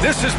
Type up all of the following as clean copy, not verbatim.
This is...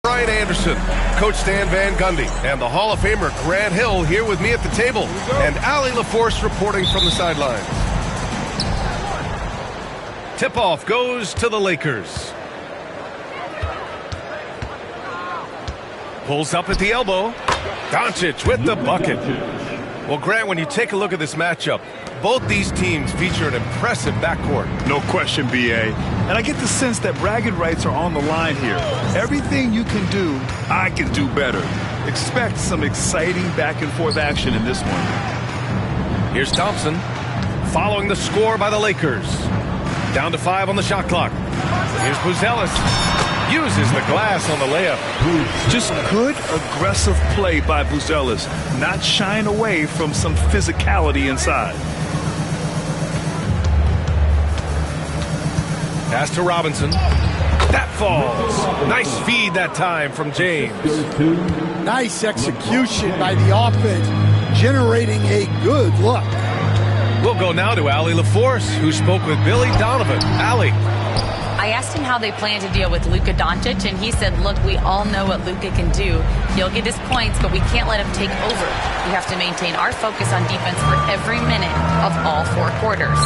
Brian Anderson, Coach Stan Van Gundy, and the Hall of Famer Grant Hill here with me at the table, and Allie LaForce reporting from the sidelines. Tip-off goes to the Lakers. Pulls up at the elbow. Doncic with the bucket. Well, Grant, when you take a look at this matchup, both these teams feature an impressive backcourt. No question, B.A. And I get the sense that bragging rights are on the line here. Everything you can do, I can do better. Expect some exciting back-and-forth action in this one. Here's Thompson, following the score by the Lakers. Down to 5 on the shot clock. Here's Buzelis. Uses the glass on the layup. Just good, aggressive play by Buzelis, not shying away from some physicality inside. Pass to Robinson. That falls. Nice feed that time from James. Nice execution by the offense, generating a good look. We'll go now to Allie LaForce, who spoke with Billy Donovan. Allie. I asked him how they plan to deal with Luka Doncic, and he said, look, we all know what Luka can do. He'll get his points, but we can't let him take over. We have to maintain our focus on defense for every minute of all 4 quarters.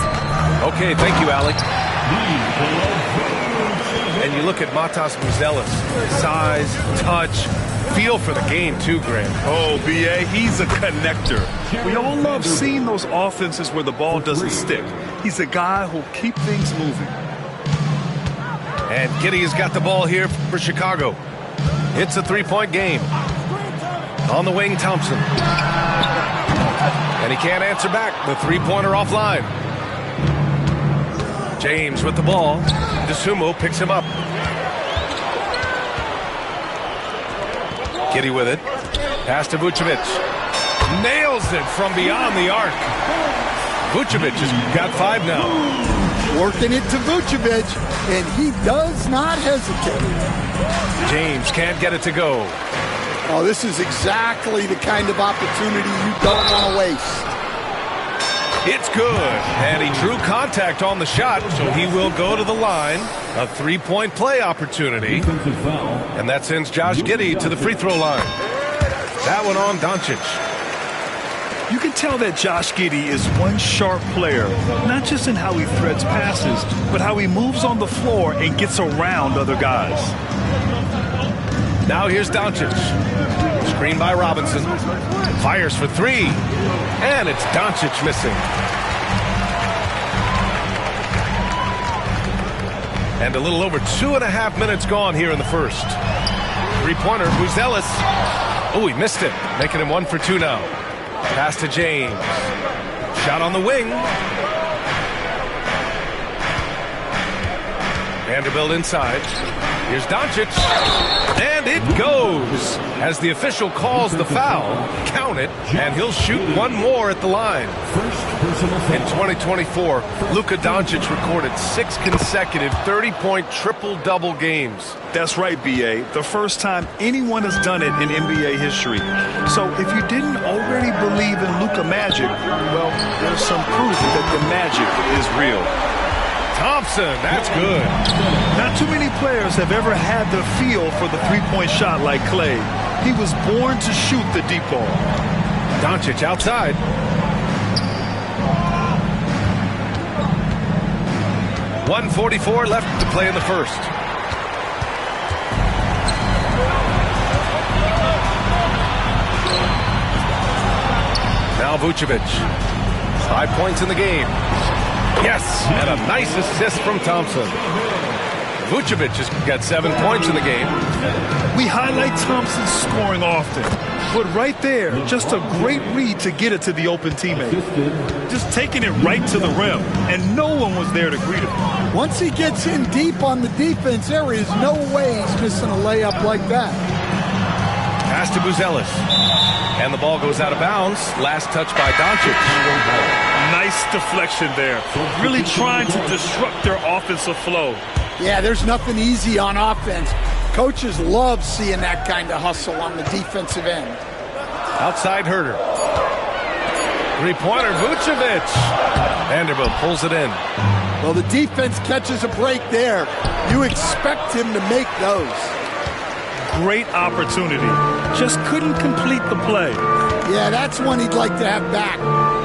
Okay, thank you, Allie. And you look at Matas Buzelis. Size, touch, feel for the game too, Grant. Oh, B.A., he's a connector. We all love seeing those offenses where the ball doesn't stick. He's a guy who'll keep things moving. And Giddey has got the ball here for Chicago. It's a 3-point game. On the wing, Thompson. And he can't answer back. The 3-pointer offline. James with the ball. DeSumo picks him up. Giddey with it. Pass to Vucevic. Nails it from beyond the arc. Vucevic has got 5 now. Working it to Vucevic, and he does not hesitate. James can't get it to go. Oh, this is exactly the kind of opportunity you don't want to waste. It's good, and he drew contact on the shot, so he will go to the line. A 3-point play opportunity, and that sends Josh Giddey to the free throw line. That one on Doncic. You can tell that Josh Giddey is one sharp player, not just in how he threads passes, but how he moves on the floor and gets around other guys. Now here's Doncic. Screen by Robinson. Fires for 3. And it's Doncic missing. And a little over 2.5 minutes gone here in the first. 3-pointer, Buzelis. Oh, he missed it, making him 1 for 2 now. Pass to James. Shot on the wing. Vanderbilt inside. Here's Doncic. And it goes. As the official calls the foul, count it, and he'll shoot 1 more at the line. In 2024, Luka Doncic recorded 6 consecutive 30-point triple-double games. That's right, B.A. The first time anyone has done it in NBA history. So if you didn't already believe in Luka magic, well, there's some proof that the magic is real. Thompson, that's good. Not too many players have ever had the feel for the 3-point shot like Klay. He was born to shoot the deep ball. Doncic outside. 1:44 left to play in the first. Now Vucevic. 5 points in the game. Yes, and a nice assist from Thompson. Vucevic has got 7 points in the game. We highlight Thompson's scoring often, but right there, just a great read to get it to the open teammate. Just taking it right to the rim, and no one was there to greet him. Once he gets in deep on the defense, there is no way he's missing a layup like that. Pass to Buzelis. And the ball goes out of bounds. Last touch by Doncic. Nice deflection there. Really trying to disrupt their offensive flow. Yeah, there's nothing easy on offense. Coaches love seeing that kind of hustle on the defensive end. Outside Herter. Three-pointer, Vucevic. Vanderbilt pulls it in. Well, the defense catches a break there. You expect him to make those. Great opportunity. Just couldn't complete the play. Yeah, that's one he'd like to have back.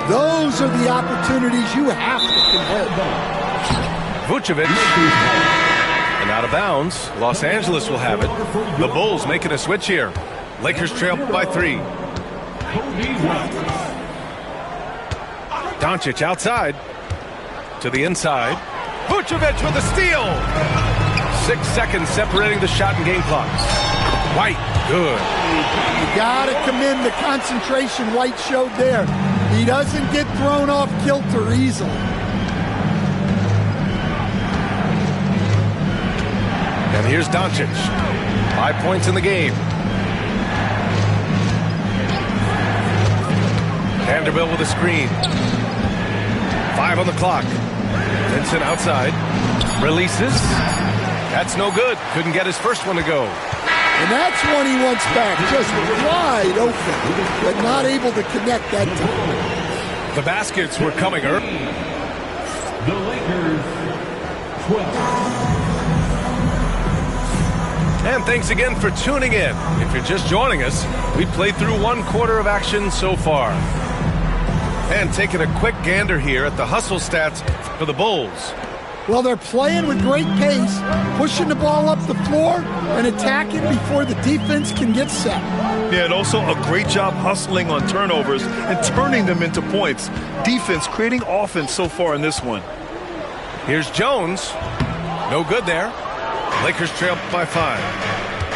Those are the opportunities you have to convert. Vucevic. And out of bounds. Los Angeles will have it. The Bulls making a switch here. Lakers trail by 3. Doncic outside. To the inside. Vucevic with a steal. 6 seconds separating the shot and game clocks. White, good. You gotta commend the concentration White showed there. He doesn't get thrown off kilter easily. And here's Doncic. 5 points in the game. Vanderbilt with a screen. 5 on the clock. Vincent outside. Releases. That's no good. Couldn't get his first one to go. And that's one he wants back. Just wide open, but not able to connect that time. The baskets were coming early. The Lakers, 12. And thanks again for tuning in. If you're just joining us, we played through 1 quarter of action so far. And taking a quick gander here at the hustle stats for the Bulls. Well, they're playing with great pace, pushing the ball up the floor and attacking before the defense can get set. Yeah, and also a great job hustling on turnovers and turning them into points. Defense creating offense so far in this one. Here's Jones. No good there. Lakers trail by 5.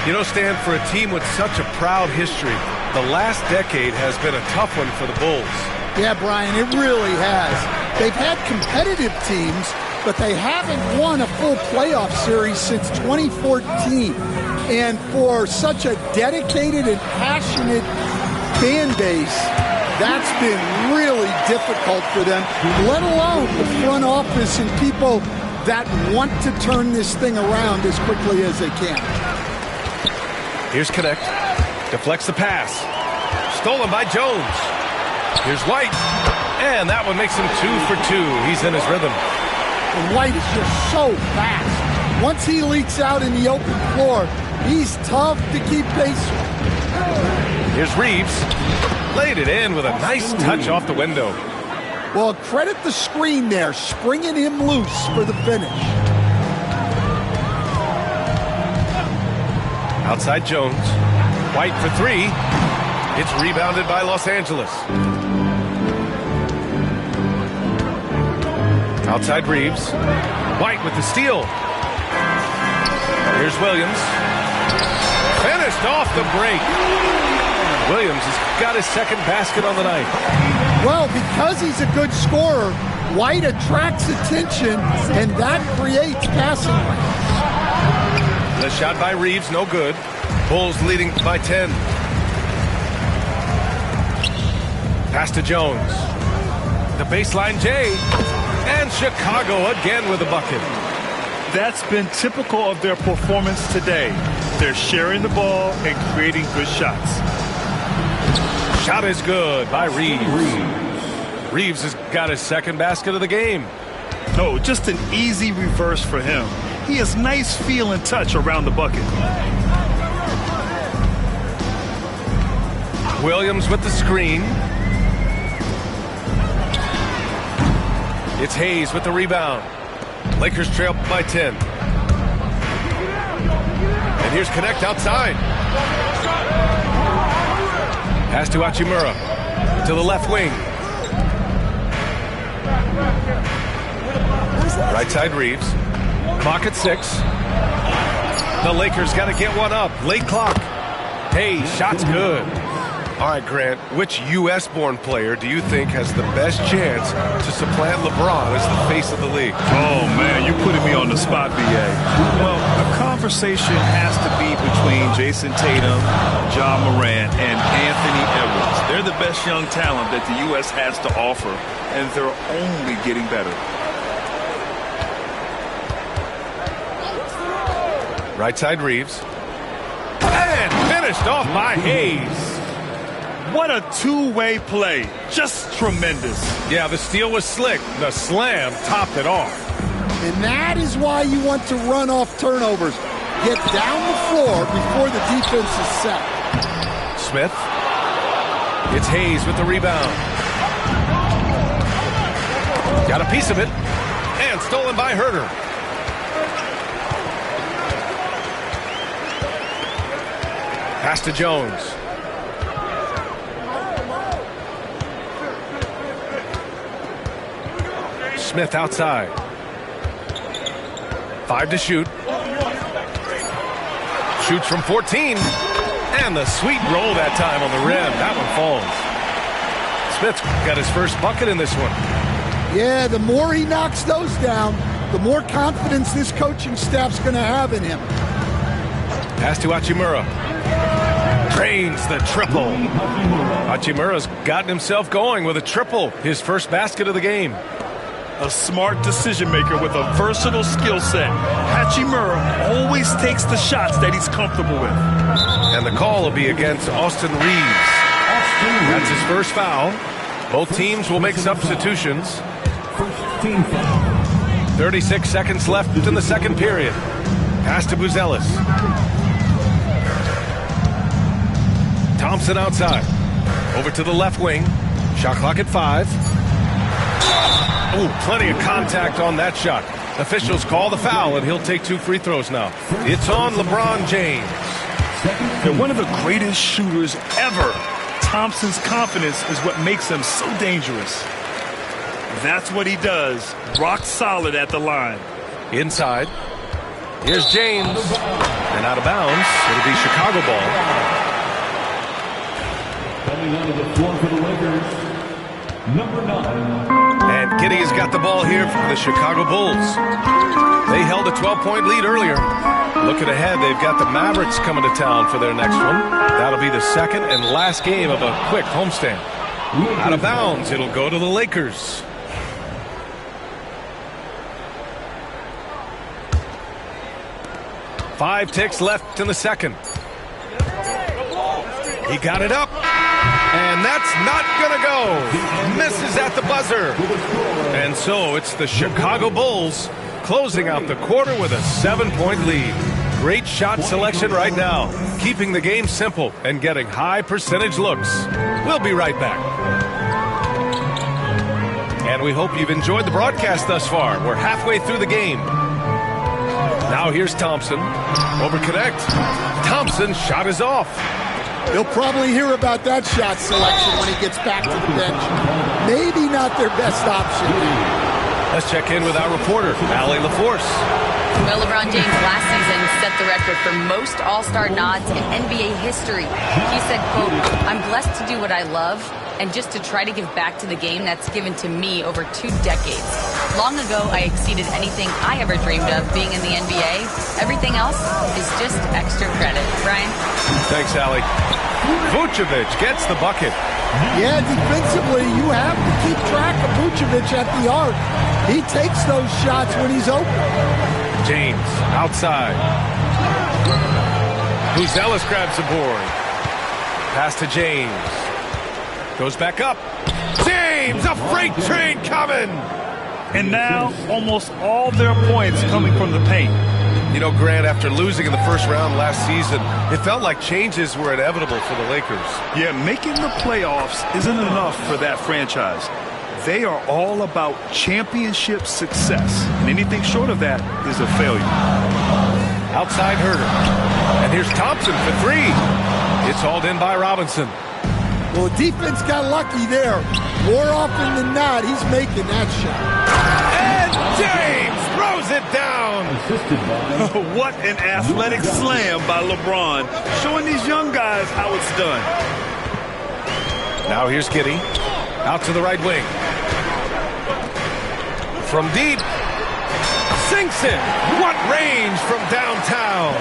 You know, Stan, for a team with such a proud history, the last decade has been a tough one for the Bulls. Yeah, Brian, it really has. They've had competitive teams, but they haven't won a full playoff series since 2014. And for such a dedicated and passionate fan base, that's been really difficult for them, let alone the front office and people that want to turn this thing around as quickly as they can. Here's Connect. Deflects the pass. Stolen by Jones. Here's White. And that one makes him 2 for 2. He's in his rhythm. And White is just so fast. Once he leaks out in the open floor, he's tough to keep pace with. Here's Reeves. Laid it in with a nice touch off the window. Well, credit the screen there, springing him loose for the finish. Outside Jones. White for 3. It's rebounded by Los Angeles. Outside Reeves. White with the steal. Here's Williams. Finished off the break. Williams has got his second basket on the night. Well, because he's a good scorer, White attracts attention, and that creates passing lanes. The shot by Reeves, no good. Bulls leading by 10. Pass to Jones. The baseline J. And Chicago again with a bucket. That's been typical of their performance today. They're sharing the ball and creating good shots. Shot is good by Reeves. Reeves has got his second basket of the game. No, just an easy reverse for him. He has nice feel and touch around the bucket. Williams with the screen. It's Hayes with the rebound. Lakers trail by 10. And here's Connect outside. Pass to Hachimura. To the left wing. Right side Reeves. Clock at 6. The Lakers got to get one up. Late clock. Hey, shot's good. All right, Grant, which U.S.-born player do you think has the best chance to supplant LeBron as the face of the league? Oh, man, you're putting me on the spot, B.A. Well, a conversation has to be between Jason Tatum, Ja Morant, and Anthony Edwards. They're the best young talent that the U.S. has to offer, and they're only getting better. Right side Reeves. And finished off by Hayes. What a two-way play. Just tremendous. Yeah, the steal was slick. The slam topped it off. And that is why you want to run off turnovers. Get down the floor before the defense is set. Smith. It's Hayes with the rebound. Got a piece of it. And stolen by Herter. Pass to Jones. Smith outside. 5 to shoot. Shoots from 14. And the sweet roll that time on the rim. That one falls. Smith's got his first bucket in this one. Yeah, the more he knocks those down, the more confidence this coaching staff's going to have in him. Pass to Hachimura. Drains the triple. Hachimura's gotten himself going with a triple. His first basket of the game. A smart decision maker with a versatile skill set. Hachimura always takes the shots that he's comfortable with. And the call will be against Austin Reeves. That's his first foul. Both teams will make substitutions. 36 seconds left in the second period. Pass to Buzelis. Thompson outside. Over to the left wing. Shot clock at 5. Oh, plenty of contact on that shot. Officials call the foul, and he'll take 2 free throws now. It's on LeBron James. They're one of the greatest shooters ever. Thompson's confidence is what makes him so dangerous. That's what he does. Rock solid at the line. Inside. Here's James. And out of bounds. It'll be Chicago ball. Coming onto the floor for the Lakers, number 9. And Giddey has got the ball here for the Chicago Bulls. They held a 12-point lead earlier. Looking ahead, they've got the Mavericks coming to town for their next one. That'll be the second and last game of a quick homestand. Out of bounds, it'll go to the Lakers. Five ticks left in the second. He got it up. And that's not going to go. Misses at the buzzer. And so it's the Chicago Bulls closing out the quarter with a 7-point lead. Great shot selection right now, keeping the game simple and getting high percentage looks. We'll be right back. And we hope you've enjoyed the broadcast thus far. We're halfway through the game. Now here's Thompson. Over Connect. Thompson's shot is off. He'll probably hear about that shot selection when he gets back to the bench. Maybe not their best option. Let's check in with our reporter, Allie LaForce. Well, LeBron James last season set the record for most All-Star nods in NBA history. He said, quote, "I'm blessed to do what I love and just to try to give back to the game that's given to me over 2 decades. Long ago, I exceeded anything I ever dreamed of being in the NBA. Everything else is just extra credit." Brian? Thanks, Allie. Vucevic gets the bucket. Yeah, defensively, you have to keep track of Vucevic at the arc. He takes those shots when he's open. James outside. Buzelis grabs the board. Pass to James. Goes back up. James, a freight train coming. And now, almost all their points coming from the paint. You know, Grant, after losing in the first round last season, it felt like changes were inevitable for the Lakers. Yeah, making the playoffs isn't enough for that franchise. They are all about championship success. And anything short of that is a failure. Outside Herder. And here's Thompson for three. It's hauled in by Robinson. Well, the defense got lucky there. More often than not, he's making that shot. And James throws it down. Assisted by What an athletic slam by LeBron, showing these young guys how it's done. Now here's Giddey. Out to the right wing. From deep. Sinks it. What range from downtown.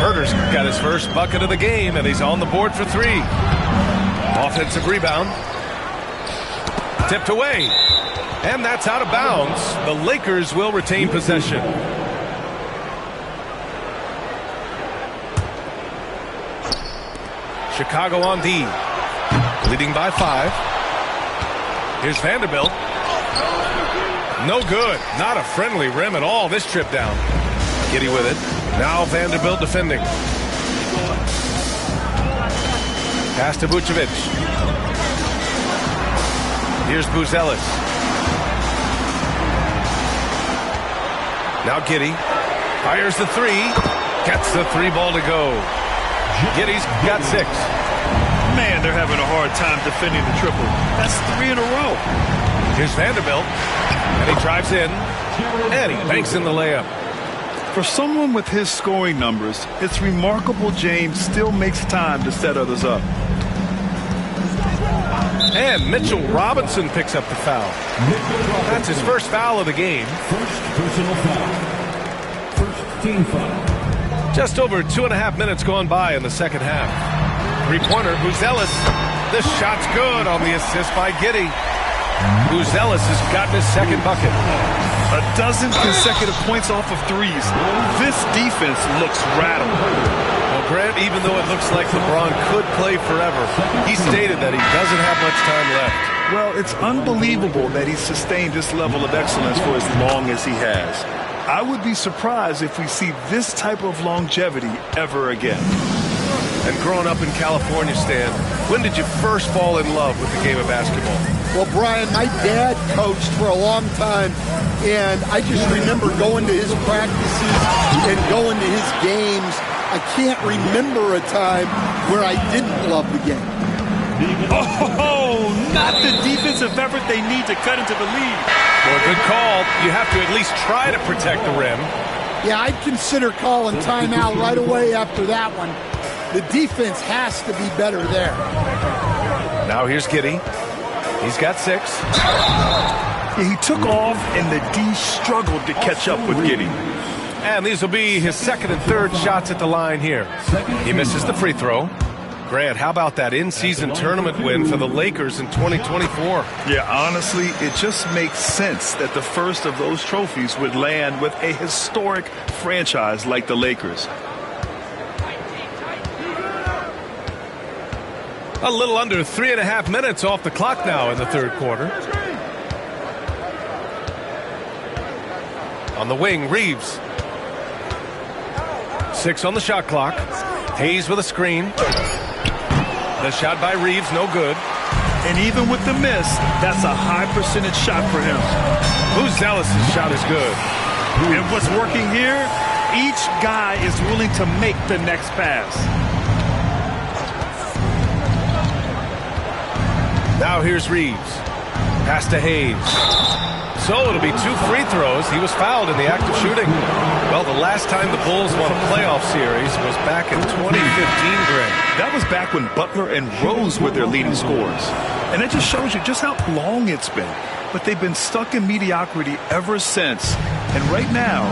Herder's got his first bucket of the game, and he's on the board for three. Offensive rebound. Tipped away. And that's out of bounds. The Lakers will retain possession. Chicago on D. Leading by 5. Here's Vanderbilt. No good. Not a friendly rim at all this trip down. Giddey with it. Now Vanderbilt defending. Pass to Vucevic. Here's Buzelis. Now Giddey fires the three. Gets the three ball to go. Giddey's got 6. Man, they're having a hard time defending the triple. That's 3 in a row. Here's Vanderbilt. And he drives in. And he banks in the layup. For someone with his scoring numbers, it's remarkable James still makes time to set others up. And Mitchell Robinson picks up the foul. That's his first foul of the game. first personal foul. First team foul. Just over 2.5 minutes gone by in the second half. Three-pointer, Buzelis. The shot's good on the assist by Giddey. Buzelis has gotten his second bucket. A dozen consecutive points off of threes. This defense looks rattled. Well, Grant, even though it looks like LeBron could play forever, he stated that he doesn't have much time left. Well, it's unbelievable that he's sustained this level of excellence for as long as he has. I would be surprised if we see this type of longevity ever again. And growing up in California, Stan, when did you first fall in love with the game of basketball? Well, Brian, my dad coached for a long time, and I just remember going to his practices and going to his games. I can't remember a time where I didn't love the game. Oh, not the defensive effort they need to cut into the lead. Well, good call. You have to at least try to protect the rim. Yeah, I'd consider calling timeout right away after that one. The defense has to be better there. Now here's Giddey. He's got 6. He took off, and the D struggled to catch up with Giddey. And these will be his second and third shots at the line here. He misses the free throw. Grant, how about that in-season tournament win for the Lakers in 2024? Yeah, honestly, it just makes sense that the first of those trophies would land with a historic franchise like the Lakers. A little under 3.5 minutes off the clock now in the third quarter. On the wing, Reeves. 6 on the shot clock. Hayes with a screen. The shot by Reeves, no good. And even with the miss, that's a high percentage shot for him. Buzelis' shot is good. And what's working here, each guy is willing to make the next pass. Now here's Reeves. Pass to Hayes. So it'll be 2 free throws. He was fouled in the act of shooting. Well, the last time the Bulls won a playoff series was back in 2015, Grant. That was back when Butler and Rose were their leading scorers. And it just shows you just how long it's been. But they've been stuck in mediocrity ever since. And right now,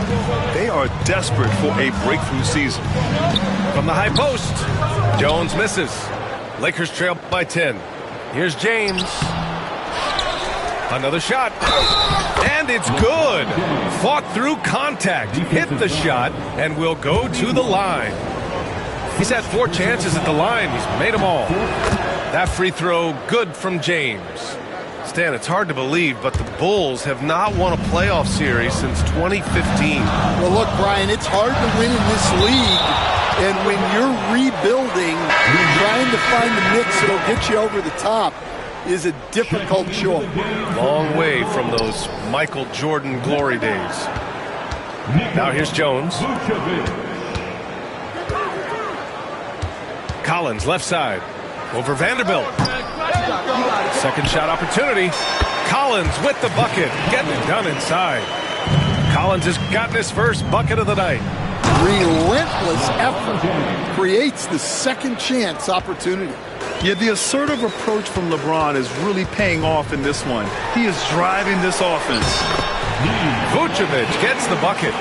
they are desperate for a breakthrough season. From the high post, Jones misses. Lakers trail by 10. Here's James. Another shot. And it's good. Fought through contact. Hit the shot and will go to the line. He's had 4 chances at the line. He's made them all. That free throw, good from James. Stan, it's hard to believe, but the Bulls have not won a playoff series since 2015. Well, look, Brian, it's hard to win in this league. And when you're rebuilding, you're trying to find the mix that'll get you over the top. is a difficult chore. Long way from those Michael Jordan glory days. Now here's Jones. Collins, left side. Over Vanderbilt. Second shot opportunity. Collins with the bucket. Getting it done inside. Collins has gotten his first bucket of the night. Relentless effort creates the second chance opportunity. Yeah, the assertive approach from LeBron is really paying off in this one. He is driving this offense. Vucevic gets the bucket.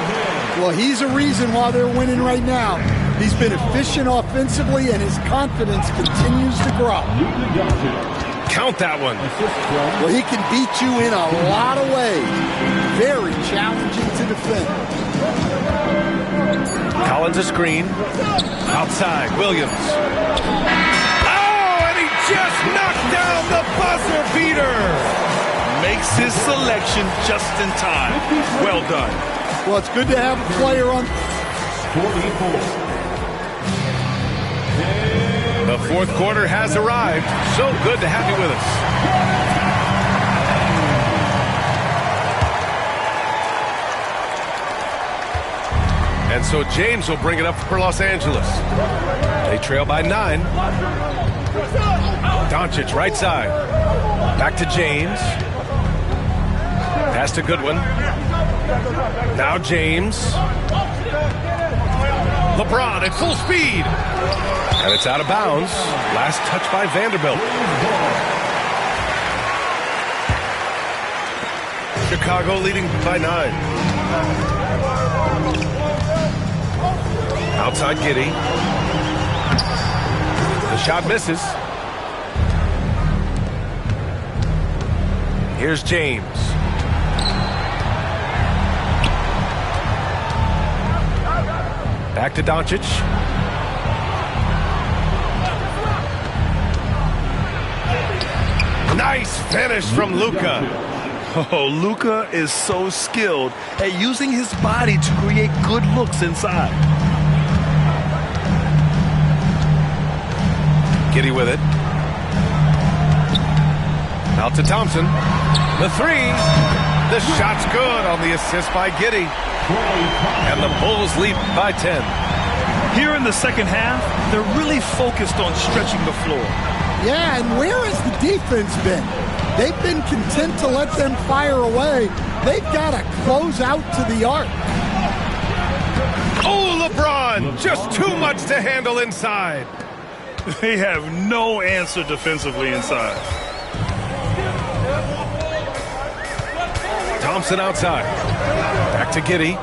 Well, he's a reason why they're winning right now. He's been efficient offensively, and his confidence continues to grow. Count that one. Well, he can beat you in a lot of ways. Very challenging to defend. Collins a screen. Outside, Williams. Oh, and he just knocked down the buzzer beater. Makes his selection just in time. Well done. Well, it's good to have a player on. 44. The fourth quarter has arrived. So good to have you with us. And so James will bring it up for Los Angeles. They trail by 9. Doncic right side. Back to James. Pass to Goodwin. Now James. LeBron at full speed. And it's out of bounds. Last touch by Vanderbilt. Chicago leading by 9. Outside Giddey. The shot misses. Here's James. Back to Doncic. Nice finish from Luka. Oh, Luka is so skilled at using his body to create good looks inside. Giddey with it. Out to Thompson. The three. The shot's good on the assist by Giddey. And the Bulls lead by 10. Here in the second half, they're really focused on stretching the floor. Yeah, and where has the defense been? They've been content to let them fire away. They've got to close out to the arc. Oh, LeBron! Just too much to handle inside. They have no answer defensively inside. Thompson outside. Back to Giddey.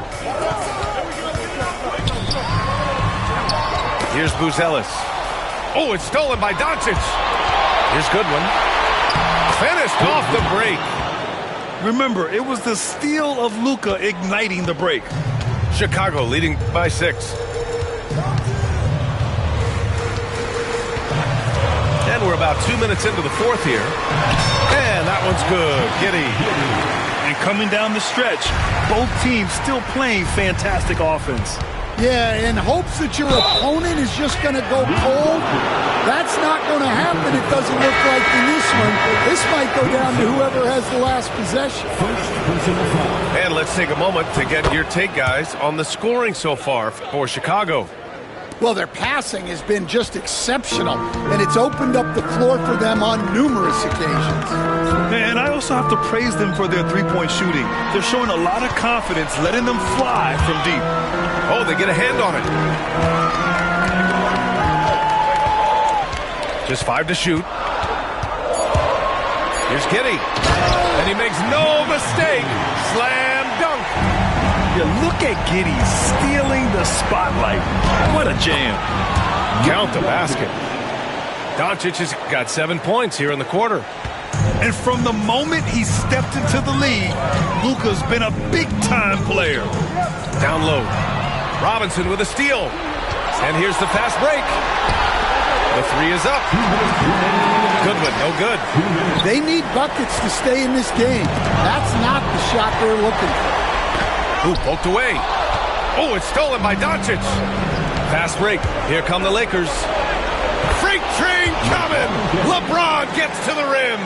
Here's Buzelis. Oh, it's stolen by Doncic. Here's Goodwin. Finished off the break. Remember, it was the steal of Luka igniting the break. Chicago leading by 6. And we're about 2 minutes into the fourth here. And that one's good. Giddey. And coming down the stretch, both teams still playing fantastic offense. Yeah, in hopes that your opponent is just going to go cold. That's not going to happen, it doesn't look like in this one. This might go down to whoever has the last possession. And let's take a moment to get your take, guys, on the scoring so far for Chicago. Well, their passing has been just exceptional, and it's opened up the floor for them on numerous occasions. And I also have to praise them for their three-point shooting. They're showing a lot of confidence, letting them fly from deep. Oh, they get a hand on it. Just 5 to shoot. Here's Giddey. And he makes no mistake. Slam dunk. Yeah, look at Giddey stealing the spotlight. What a jam. Count the basket. Doncic has got 7 points here in the quarter. And from the moment he stepped into the league, Luka's been a big-time player. Down low. Robinson with a steal. And here's the fast break. The three is up. Goodwin, no good. They need buckets to stay in this game. That's not the shot they're looking for. Ooh, poked away. Oh, it's stolen by Doncic. Fast break. Here come the Lakers. Free freight train coming. LeBron gets to the rim.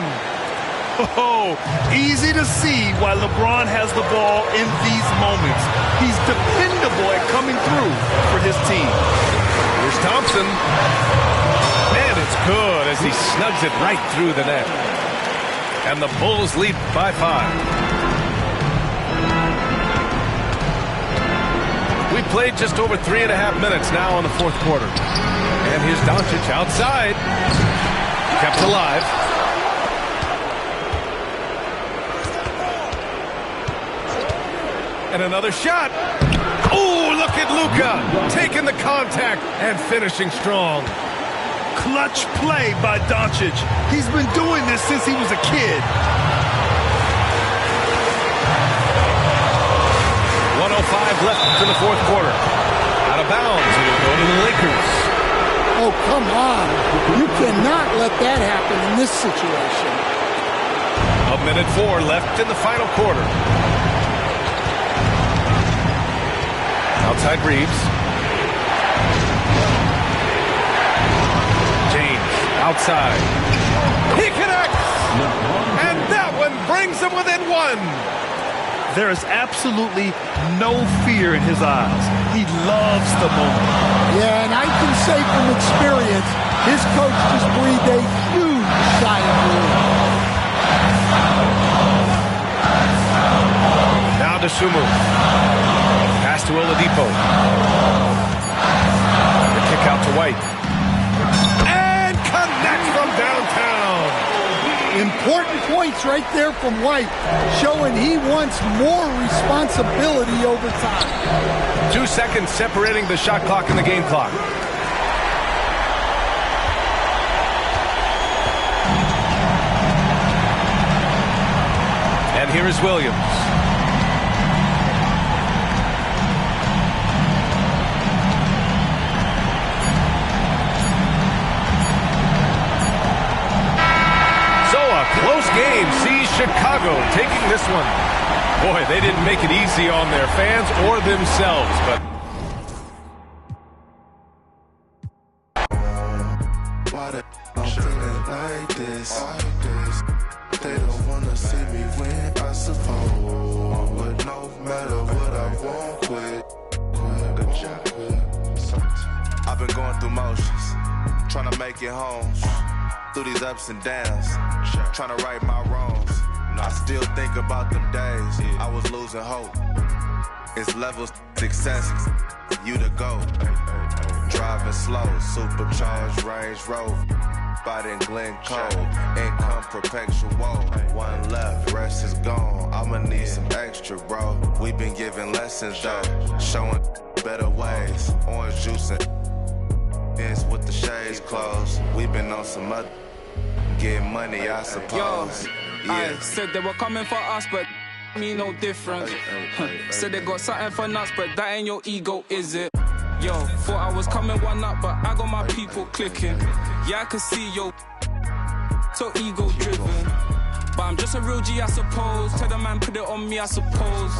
Oh, easy to see why LeBron has the ball in these moments. He's dependable at coming through for his team. Here's Thompson. And it's good as he snugs it right through the net. And the Bulls lead by 5. We played just over 3.5 minutes now in the fourth quarter. And here's Doncic outside. Kept alive. And another shot. Oh, look at Luka taking the contact and finishing strong. Clutch play by Doncic. He's been doing this since he was a kid. 1:05 left in the fourth quarter. Out of bounds. It'll go to the Lakers. Oh, come on. You cannot let that happen in this situation. 1:04 left in the final quarter. Outside Reeves. James outside. He connects! And that one brings him within 1. There is absolutely no fear in his eyes. He loves the moment. Yeah, and I can say from experience, his coach just breathed a huge sigh of relief. Now to Sumu. Pass to Oladipo. The kick out to White. And connects from downtown. Important points right there from White, showing he wants more responsibility over time. 2 seconds separating the shot clock and the game clock. And here is Williams. Close game sees Chicago taking this one. Boy, they didn't make it easy on their fans or themselves, but I'm feeling like this. They don't wanna see me win, I suppose. But no matter what I won't quit. I've been going through motions, trying to make it home. Through these ups and downs, trying to right my wrongs. I still think about them days I was losing hope. It's levels success, you to go. Driving slow, supercharged Range Rover. Spot in Glen Cove, income perpetual. One left, rest is gone. I'ma need some extra, bro. We been giving lessons though, showing better ways. Orange juice and with the shades closed. We been on some other. Get money, I suppose. I said they were coming for us, but me no different. Said they got something for nuts, but that ain't your ego, is it? Yo, thought I was coming one up, but I got my people clicking. Yeah, I can see yo, so ego driven. But I'm just a real G, I suppose. Tell the man put it on me, I suppose.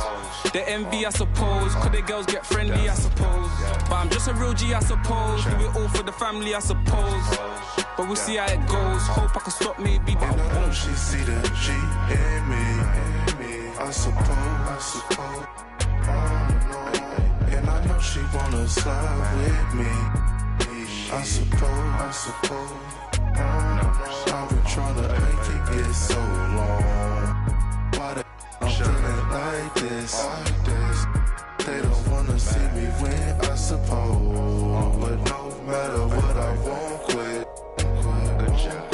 The envy, I suppose. Could the girls get friendly, I suppose. But I'm just a real G, I suppose. Do it all for the family, I suppose. But we'll see how it goes. Hope I can stop maybe, but And I I know won't. she see the G in me. I suppose. And I know she wanna slide with me. I suppose. I've been trying to make it get so long. Why the I'm feeling like this? They don't wanna see me win, I suppose. But no matter what, I won't quit. Good job.